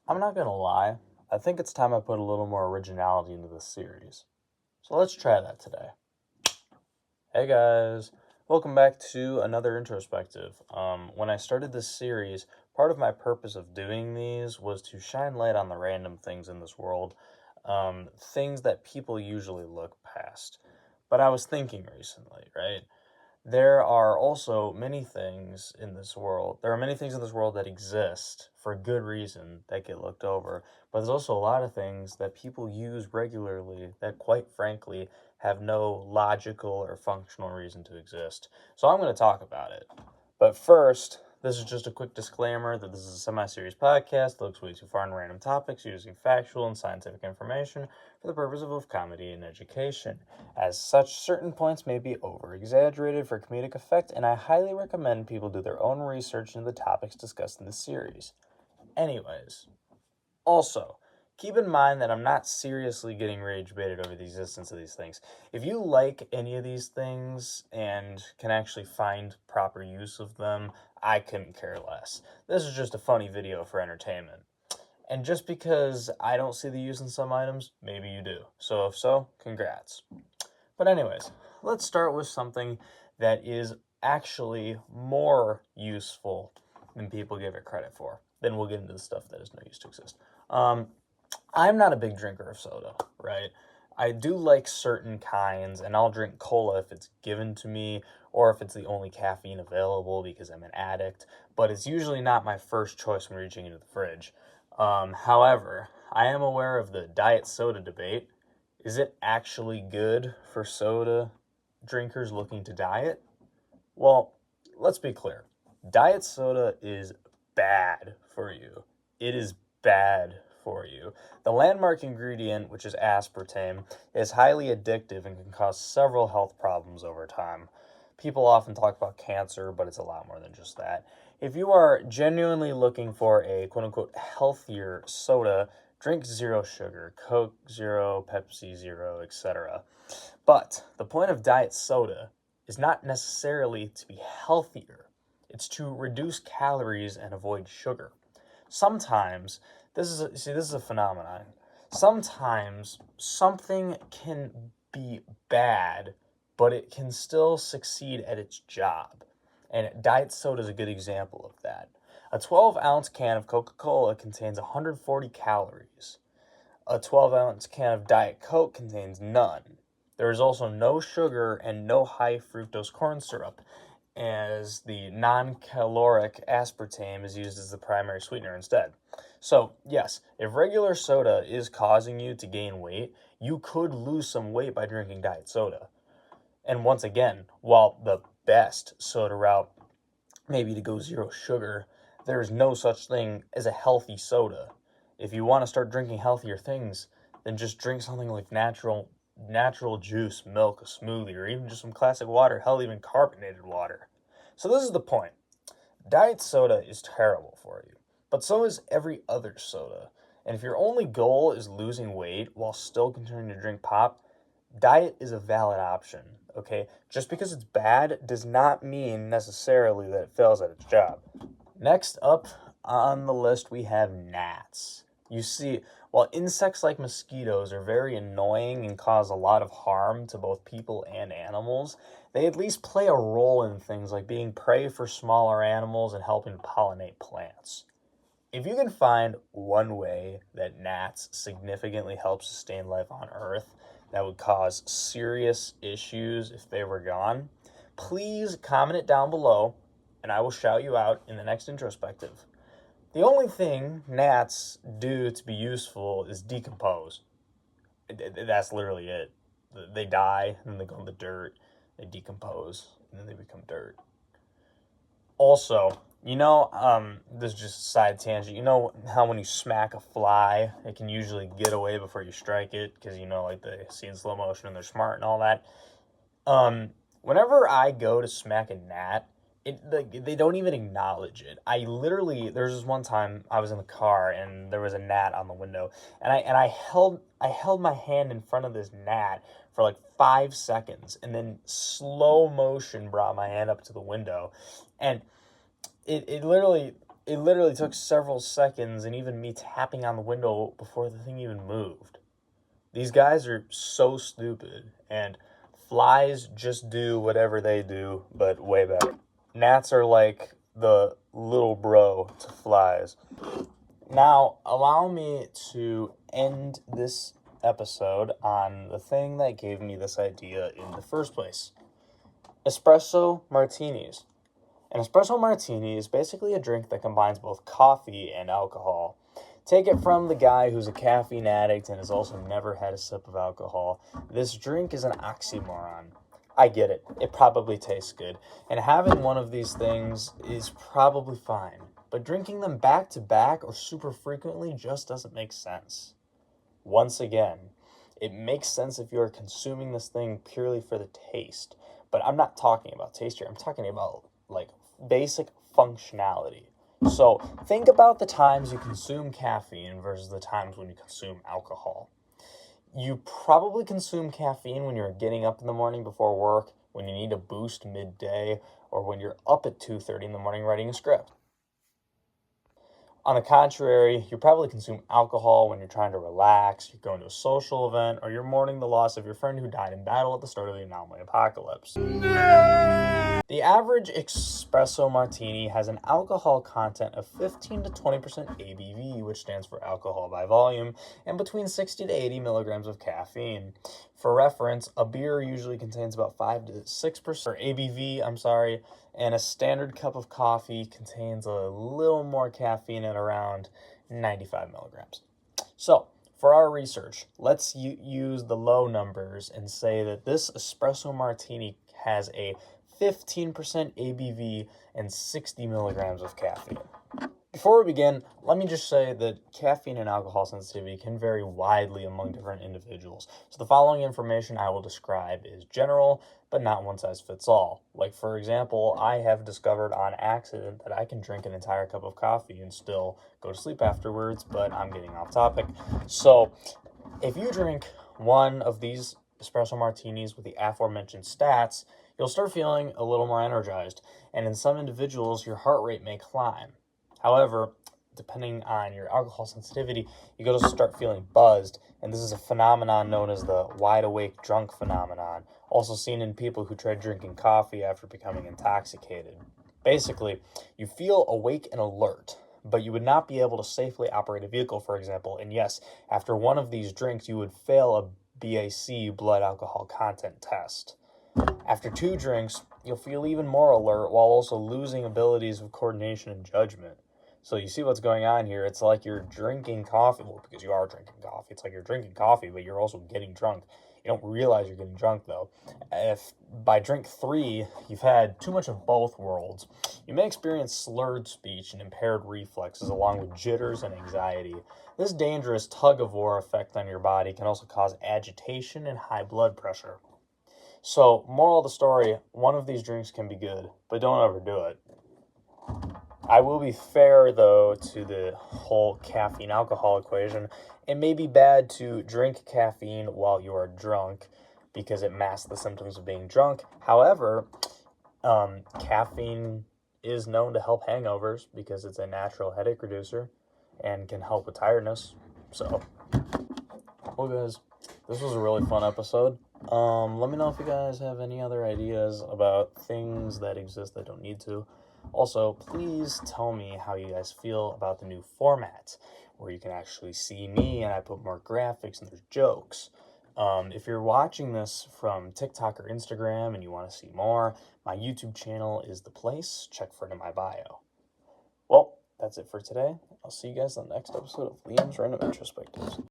I'm not gonna lie, I think it's time I put a little more originality into this series. So let's try that today. Hey guys, welcome back to another introspective. When I started this series, part of my purpose of doing these was to shine light on the random things in this world, things that people usually look past. But I was thinking recently, right? There are also many things in this world. There are many things in this world that exist for good reason that get looked over. But there's also a lot of things that people use regularly that, quite frankly, have no logical or functional reason to exist. So I'm going to talk about it. But first, this is just a quick disclaimer that this is a semi-serious podcast that looks way too far into random topics using factual and scientific information for the purpose of comedy and education. As such, certain points may be over-exaggerated for comedic effect, and I highly recommend people do their own research into the topics discussed in this series. Anyways, also, keep in mind that I'm not seriously getting rage baited over the existence of these things. If you like any of these things and can actually find proper use of them, I couldn't care less. This is just a funny video for entertainment. And just because I don't see the use in some items, maybe you do. So if so, congrats. But anyways, let's start with something that is actually more useful than people give it credit for. Then we'll get into the stuff that is no use to exist. I'm not a big drinker of soda, right? I do like certain kinds, and I'll drink cola if it's given to me or if it's the only caffeine available because I'm an addict, but it's usually not my first choice when reaching into the fridge. However, I am aware of the diet soda debate. Is it actually good for soda drinkers looking to diet? Well, let's be clear. Diet soda is bad for you. It is bad for you. The landmark ingredient, which is aspartame, is highly addictive and can cause several health problems over time. People often talk about cancer, but it's a lot more than just that. If you are genuinely looking for a quote unquote healthier soda, drink zero sugar, Coke zero, Pepsi zero, etc. But the point of diet soda is not necessarily to be healthier. It's to reduce calories and avoid sugar. Sometimes this is a phenomenon. Sometimes something can be bad, but it can still succeed at its job. And diet soda is a good example of that. A 12-ounce can of Coca-Cola contains 140 calories. A 12-ounce can of Diet Coke contains none. There is also no sugar and no high fructose corn syrup, as the non-caloric aspartame is used as the primary sweetener instead. So, yes, if regular soda is causing you to gain weight, you could lose some weight by drinking diet soda. And once again, while the best soda route may be to go zero sugar, there is no such thing as a healthy soda. If you want to start drinking healthier things, then just drink something like natural juice, milk, a smoothie, or even just some classic water, hell, even carbonated water. So this is the point. Diet soda is terrible for you, but so is every other soda. And if your only goal is losing weight while still continuing to drink pop, diet is a valid option, okay? Just because it's bad does not mean necessarily that it fails at its job. Next up on the list, we have gnats. You see, while insects like mosquitoes are very annoying and cause a lot of harm to both people and animals, they at least play a role in things like being prey for smaller animals and helping pollinate plants. If you can find one way that gnats significantly help sustain life on Earth that would cause serious issues if they were gone, please comment it down below and I will shout you out in the next introspective. The only thing gnats do to be useful is decompose. That's literally it. They die, and then they go in the dirt, they decompose, and then they become dirt. Also, this is just a side tangent. You know how when you smack a fly, it can usually get away before you strike it because, like they see in slow motion and they're smart and all that. Whenever I go to smack a gnat, they don't even acknowledge it. There's this one time I was in the car and there was a gnat on the window, and I held my hand in front of this gnat for like 5 seconds, and then slow motion brought my hand up to the window, and it literally, it literally took several seconds and even me tapping on the window before the thing even moved. These guys are so stupid, and flies just do whatever they do, but way better. Gnats are like the little bro to flies. Now, allow me to end this episode on the thing that gave me this idea in the first place. Espresso martinis. An espresso martini is basically a drink that combines both coffee and alcohol. Take it from the guy who's a caffeine addict and has also never had a sip of alcohol. This drink is an oxymoron. I get it. It probably tastes good. And having one of these things is probably fine. But drinking them back to back or super frequently just doesn't make sense. Once again, it makes sense if you are consuming this thing purely for the taste. But I'm not talking about taste here. I'm talking about like basic functionality. So think about the times you consume caffeine versus the times when you consume alcohol. You probably consume caffeine when you're getting up in the morning before work, when you need a boost midday, or when you're up at 2:30 in the morning writing a script. On the contrary, you probably consume alcohol when you're trying to relax, you're going to a social event, or you're mourning the loss of your friend who died in battle at the start of the anomaly apocalypse. The average espresso martini has an alcohol content of 15 to 20% ABV, which stands for alcohol by volume, and between 60 to 80 milligrams of caffeine. For reference, a beer usually contains about 5 to 6% ABV, and a standard cup of coffee contains a little more caffeine at around 95 milligrams. So, for our research, let's use the low numbers and say that this espresso martini has a 15% ABV and 60 milligrams of caffeine. Before we begin, let me just say that caffeine and alcohol sensitivity can vary widely among different individuals. So the following information I will describe is general, but not one size fits all. Like, for example, I have discovered on accident that I can drink an entire cup of coffee and still go to sleep afterwards, but I'm getting off topic. So if you drink one of these espresso martinis with the aforementioned stats, you'll start feeling a little more energized, and in some individuals, your heart rate may climb. However, depending on your alcohol sensitivity, you go to start feeling buzzed, and this is a phenomenon known as the wide-awake drunk phenomenon, also seen in people who tried drinking coffee after becoming intoxicated. Basically, you feel awake and alert, but you would not be able to safely operate a vehicle, for example, and yes, after one of these drinks, you would fail a BAC, blood alcohol content test. After 2 drinks, you'll feel even more alert while also losing abilities of coordination and judgment. So you see what's going on here. It's like you're drinking coffee, well, because you are drinking coffee. It's like you're drinking coffee, but you're also getting drunk. You don't realize you're getting drunk, though. If by drink 3, you've had too much of both worlds, you may experience slurred speech and impaired reflexes along with jitters and anxiety. This dangerous tug-of-war effect on your body can also cause agitation and high blood pressure. So, moral of the story, one of these drinks can be good, but don't overdo it. I will be fair, though, to the whole caffeine-alcohol equation. It may be bad to drink caffeine while you are drunk because it masks the symptoms of being drunk. However, caffeine is known to help hangovers because it's a natural headache reducer and can help with tiredness. So, well, guys, this was a really fun episode. Let me know if you guys have any other ideas about things that exist that don't need to. Also, please tell me how you guys feel about the new format, where you can actually see me and I put more graphics and there's jokes. If you're watching this from TikTok or Instagram and you want to see more, my YouTube channel is the place. Check for it in my bio. Well, that's it for today. I'll see you guys in the next episode of LIAMS Random Introspectives.